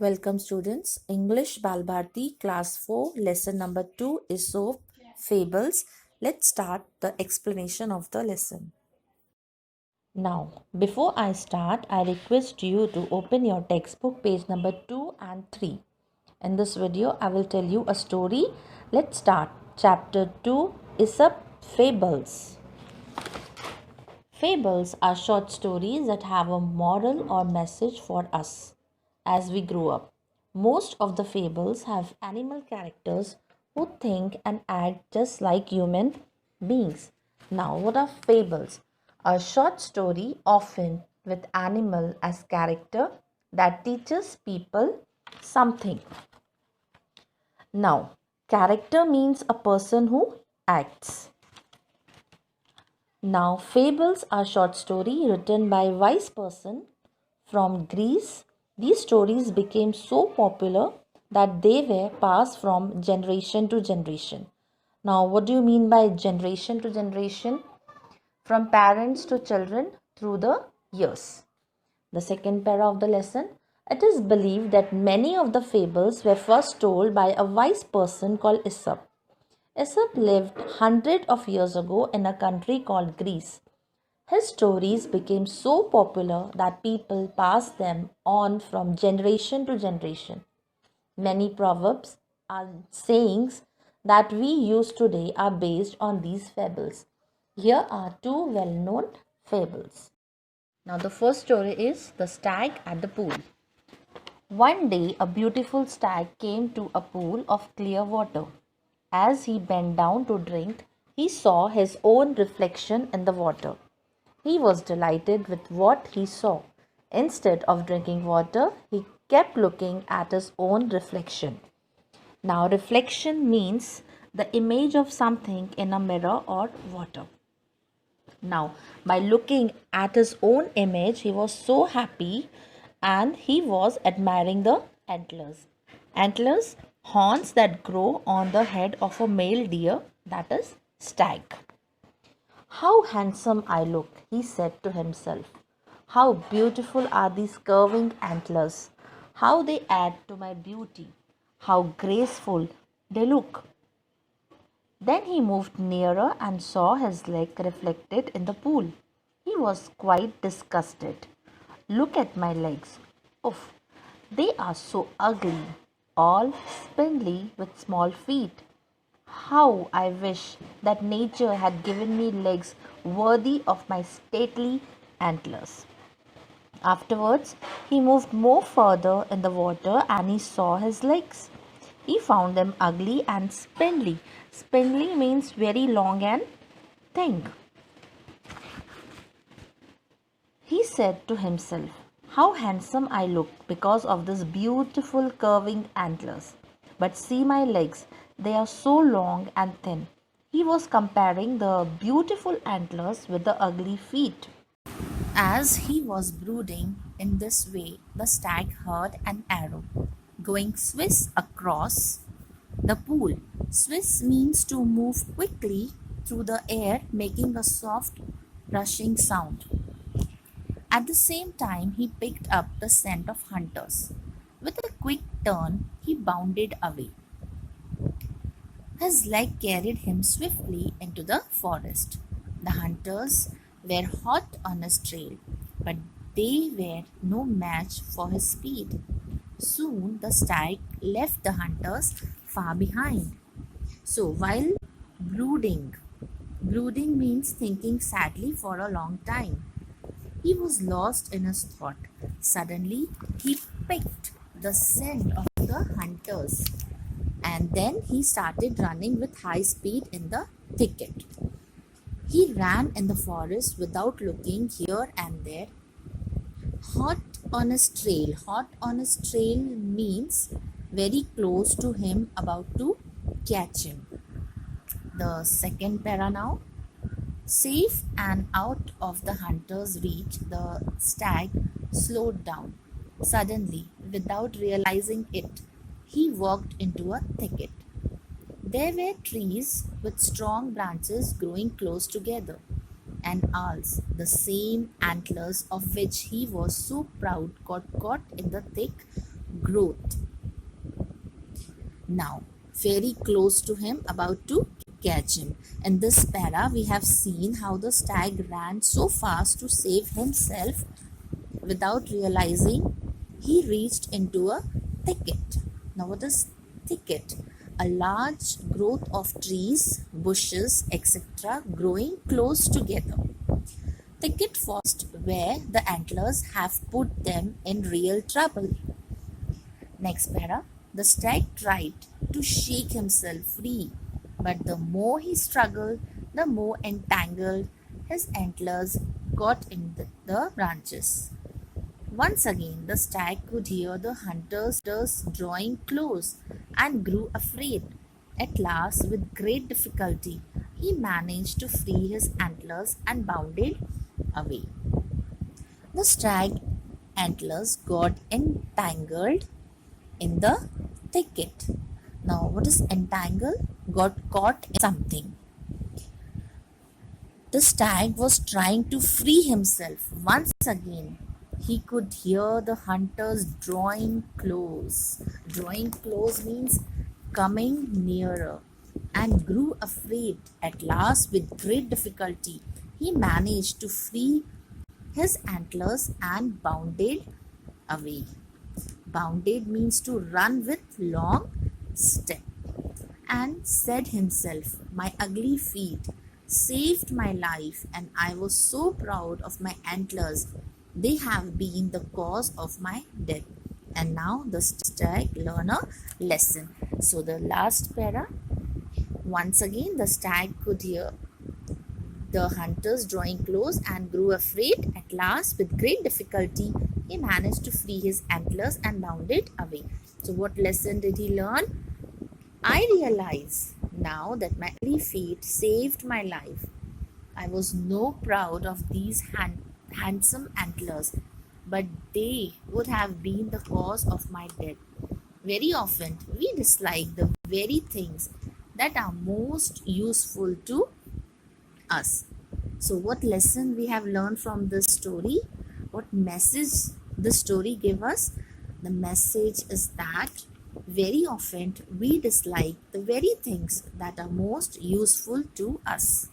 Welcome students. English Balbharti class 4 lesson number 2 Aesop Fables. Let's start the explanation of the lesson. Now, before I start, I request you to open your textbook page number 2 and 3. In this video, I will tell you a story. Let's start. Chapter 2 Aesop Fables. Fables are short stories that have a moral or message for us as we grow up. Most of the fables have animal characters who think and act just like human beings. Now, what are fables? A short story, often with animal as character, that teaches people something. Now, character means a person who acts. Now, fables are short story written by a wise person from Greece. These stories became so popular that they were passed from generation to generation. Now, what do you mean by generation to generation? From parents to children through the years. The second para of the lesson. It is believed that many of the fables were first told by a wise person called Aesop. Aesop lived hundreds of years ago in a country called Greece. His stories became so popular that people passed them on from generation to generation. Many proverbs and sayings that we use today are based on these fables. Here are two well-known fables. Now the first story is The Stag at the Pool. One day a beautiful stag came to a pool of clear water. As he bent down to drink, he saw his own reflection in the water. He was delighted with what he saw. Instead of drinking water, he kept looking at his own reflection. Now, reflection means the image of something in a mirror or water. Now, by looking at his own image, he was so happy and he was admiring the antlers. Antlers, horns that grow on the head of a male deer, that is stag. How handsome I look, he said to himself. How beautiful are these curving antlers. How they add to my beauty. How graceful they look. Then he moved nearer and saw his leg reflected in the pool. He was quite disgusted. Look at my legs. Oof, they are so ugly, all spindly with small feet. How I wish that nature had given me legs worthy of my stately antlers. Afterwards, he moved more further in the water and he saw his legs. He found them ugly and spindly. Spindly means very long and thin. He said to himself, how handsome I look because of this beautiful curving antlers. But see my legs, they are so long and thin. He was comparing the beautiful antlers with the ugly feet. As he was brooding in this way, the stag heard an arrow going swish across the pool. Swish means to move quickly through the air, making a soft rushing sound. At the same time, he picked up the scent of hunters. With a quick turn, he bounded away. His leg carried him swiftly into the forest. The hunters were hot on his trail, but they were no match for his speed. Soon the stag left the hunters far behind. So while brooding, brooding means thinking sadly for a long time. He was lost in his thought. Suddenly, he picked the scent of the hunters and then he started running with high speed in the thicket. He ran in the forest without looking here and there. Hot on his trail. Hot on his trail means very close to him, about to catch him. The second para now. Safe and out of the hunter's reach, the stag slowed down. Suddenly, without realizing it, he walked into a thicket. There were trees with strong branches growing close together, and owls, the same antlers of which he was so proud, got caught in the thick growth. Now, very close to him, about to catch him. In this para, we have seen how the stag ran so fast to save himself. Without realizing, he reached into a thicket. Now, what is thicket? A large growth of trees, bushes, etc., growing close together. Thicket forest where the antlers have put them in real trouble. Next para. The stag tried to shake himself free, but the more he struggled, the more entangled his antlers got in the branches. Once again, the stag could hear the hunters drawing close and grew afraid. At last, with great difficulty, he managed to free his antlers and bounded away. The stag antlers got entangled in the thicket. Now, what is entangle? Got caught in something. The stag was trying to free himself. Once again, he could hear the hunters drawing close. Drawing close means coming nearer, and grew afraid. At last, with great difficulty, he managed to free his antlers and bounded away. Bounded means to run with long step. And said himself, my ugly feet saved my life, and I was so proud of my antlers. They have been the cause of my death. And now the stag learn a lesson. So the last para. Once again, the stag could hear the hunters drawing close and grew afraid. At last, with great difficulty, he managed to free his antlers and bounded away. So what lesson did he learn? I realize now that my ugly feet saved my life. I was no proud of these handsome antlers, but they would have been the cause of my death. Very often, we dislike the very things that are most useful to us. So what lesson we have learned from this story? What message this story give us? The message is that very often we dislike the very things that are most useful to us.